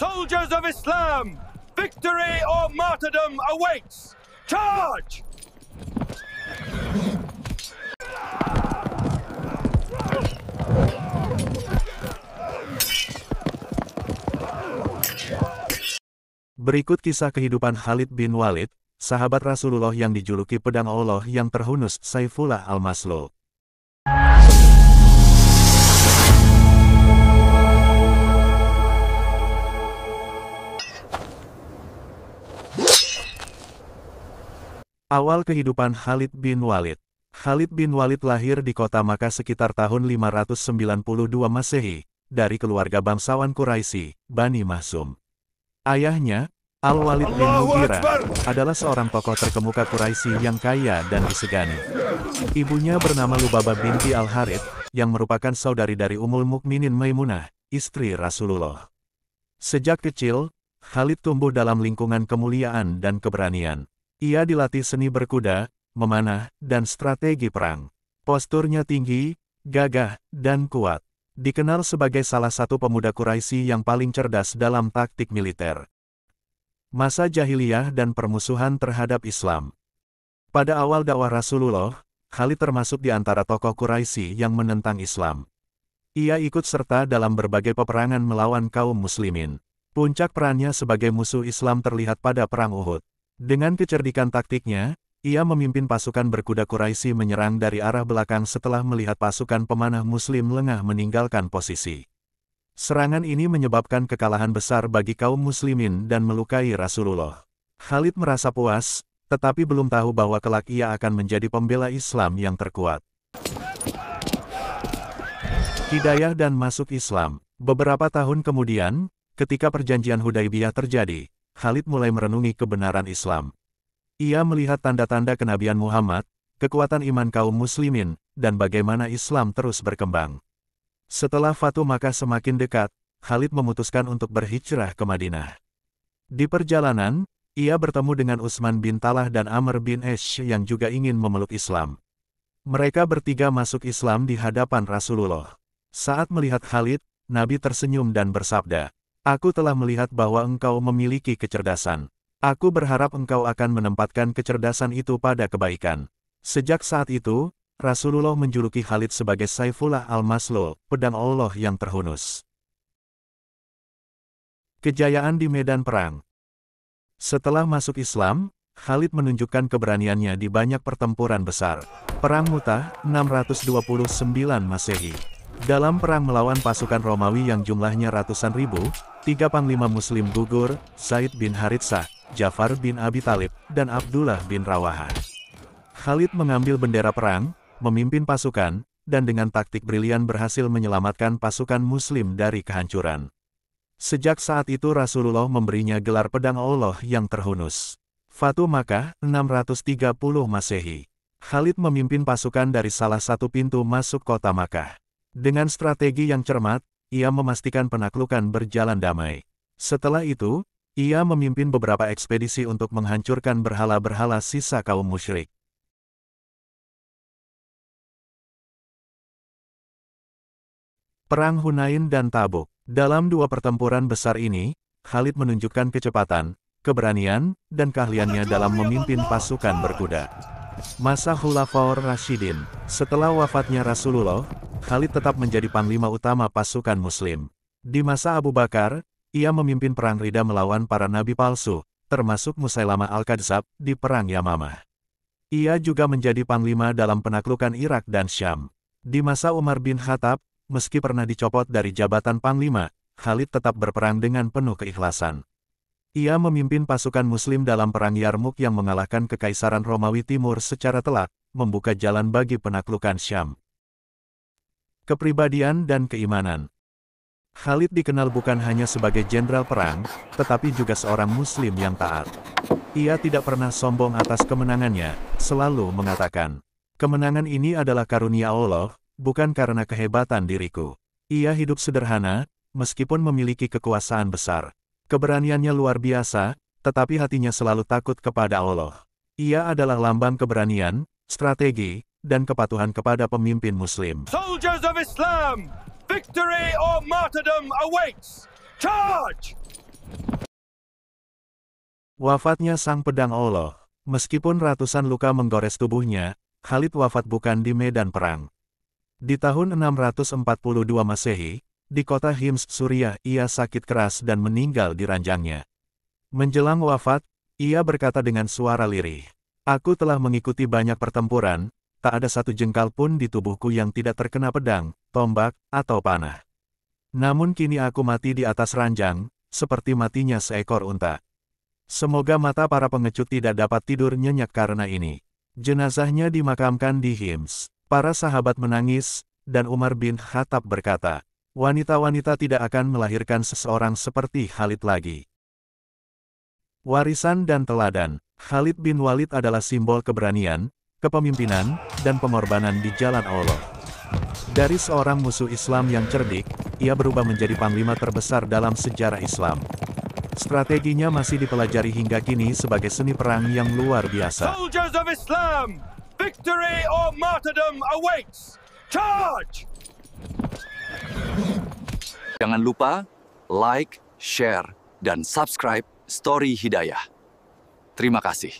Soldiers of Islam, victory or martyrdom awaits. Charge! Berikut kisah kehidupan Khalid bin Walid, sahabat Rasulullah yang dijuluki pedang Allah yang terhunus, Saifullah al-Maslul. Awal kehidupan Khalid bin Walid. Khalid bin Walid lahir di kota Makkah sekitar tahun 592 Masehi, dari keluarga bangsawan Quraisy, Bani Mahsum. Ayahnya, Al-Walid bin Mughirah, adalah seorang tokoh terkemuka Quraisy yang kaya dan disegani. Ibunya bernama Lubabah binti Al-Harith, yang merupakan saudari dari Ummul Mukminin Maimunah, istri Rasulullah. Sejak kecil, Khalid tumbuh dalam lingkungan kemuliaan dan keberanian. Ia dilatih seni berkuda, memanah, dan strategi perang. Posturnya tinggi, gagah, dan kuat. Dikenal sebagai salah satu pemuda Quraisy yang paling cerdas dalam taktik militer. Masa jahiliyah dan permusuhan terhadap Islam. Pada awal dakwah Rasulullah, Khalid termasuk di antara tokoh Quraisy yang menentang Islam. Ia ikut serta dalam berbagai peperangan melawan kaum muslimin. Puncak perannya sebagai musuh Islam terlihat pada Perang Uhud. Dengan kecerdikan taktiknya, ia memimpin pasukan berkuda Quraisy menyerang dari arah belakang setelah melihat pasukan pemanah Muslim lengah meninggalkan posisi. Serangan ini menyebabkan kekalahan besar bagi kaum Muslimin dan melukai Rasulullah. Khalid merasa puas, tetapi belum tahu bahwa kelak ia akan menjadi pembela Islam yang terkuat. Hidayah dan masuk Islam. Beberapa tahun kemudian, ketika perjanjian Hudaybiyah terjadi, Khalid mulai merenungi kebenaran Islam. Ia melihat tanda-tanda kenabian Muhammad, kekuatan iman kaum muslimin, dan bagaimana Islam terus berkembang. Setelah Fatu Makkah semakin dekat, Khalid memutuskan untuk berhijrah ke Madinah. Di perjalanan, ia bertemu dengan Utsman bin Talah dan Amr bin Ash yang juga ingin memeluk Islam. Mereka bertiga masuk Islam di hadapan Rasulullah. Saat melihat Khalid, Nabi tersenyum dan bersabda, "Aku telah melihat bahwa engkau memiliki kecerdasan. Aku berharap engkau akan menempatkan kecerdasan itu pada kebaikan." Sejak saat itu, Rasulullah menjuluki Khalid sebagai Saifullah al-Maslul, pedang Allah yang terhunus. Kejayaan di medan perang. Setelah masuk Islam, Khalid menunjukkan keberaniannya di banyak pertempuran besar. Perang Mu'tah, 629 Masehi. Dalam perang melawan pasukan Romawi yang jumlahnya ratusan ribu, 3 panglima Muslim gugur, Zaid bin Haritsah, Ja'far bin Abi Thalib, dan Abdullah bin Rawaha. Khalid mengambil bendera perang, memimpin pasukan, dan dengan taktik brilian berhasil menyelamatkan pasukan Muslim dari kehancuran. Sejak saat itu Rasulullah memberinya gelar pedang Allah yang terhunus. Fatu Makkah, 630 Masehi. Khalid memimpin pasukan dari salah satu pintu masuk kota Makkah. Dengan strategi yang cermat, ia memastikan penaklukan berjalan damai. Setelah itu, ia memimpin beberapa ekspedisi untuk menghancurkan berhala-berhala sisa kaum musyrik. Perang Hunain dan Tabuk. Dalam dua pertempuran besar ini, Khalid menunjukkan kecepatan, keberanian, dan keahliannya dalam memimpin pasukan berkuda. Masa Khulafaur Rasyidin. Setelah wafatnya Rasulullah, Khalid tetap menjadi panglima utama pasukan Muslim. Di masa Abu Bakar, ia memimpin perang Ridha melawan para nabi palsu, termasuk Musailamah al-Kadzdzab, di Perang Yamamah. Ia juga menjadi panglima dalam penaklukan Irak dan Syam. Di masa Umar bin Khattab, meski pernah dicopot dari jabatan panglima, Khalid tetap berperang dengan penuh keikhlasan. Ia memimpin pasukan Muslim dalam Perang Yarmuk yang mengalahkan Kekaisaran Romawi Timur secara telak, membuka jalan bagi penaklukan Syam. Kepribadian dan keimanan. Khalid dikenal bukan hanya sebagai jenderal perang, tetapi juga seorang Muslim yang taat. Ia tidak pernah sombong atas kemenangannya, selalu mengatakan, "Kemenangan ini adalah karunia Allah, bukan karena kehebatan diriku." Ia hidup sederhana, meskipun memiliki kekuasaan besar. Keberaniannya luar biasa, tetapi hatinya selalu takut kepada Allah. Ia adalah lambang keberanian, strategi, dan kepatuhan kepada pemimpin Muslim. Soldiers of Islam, victory or martyrdom awaits. Charge! Wafatnya sang pedang Allah. Meskipun ratusan luka menggores tubuhnya, Khalid wafat bukan di medan perang. Di tahun 642 Masehi, di kota Hims, Suriah, ia sakit keras dan meninggal di ranjangnya. Menjelang wafat, ia berkata dengan suara lirih, "Aku telah mengikuti banyak pertempuran, tak ada satu jengkal pun di tubuhku yang tidak terkena pedang, tombak, atau panah. Namun kini aku mati di atas ranjang, seperti matinya seekor unta." Semoga mata para pengecut tidak dapat tidur nyenyak karena ini. Jenazahnya dimakamkan di Hims. Para sahabat menangis, dan Umar bin Khattab berkata, "Wanita-wanita tidak akan melahirkan seseorang seperti Khalid lagi." Warisan dan teladan. Khalid bin Walid adalah simbol keberanian, kepemimpinan, dan pengorbanan di jalan Allah. Dari seorang musuh Islam yang cerdik, ia berubah menjadi panglima terbesar dalam sejarah Islam. Strateginya masih dipelajari hingga kini sebagai seni perang yang luar biasa. Soldiers of Islam, victory or martyrdom awaits. Charge! Jangan lupa like, share, dan subscribe Story Hidayah. Terima kasih.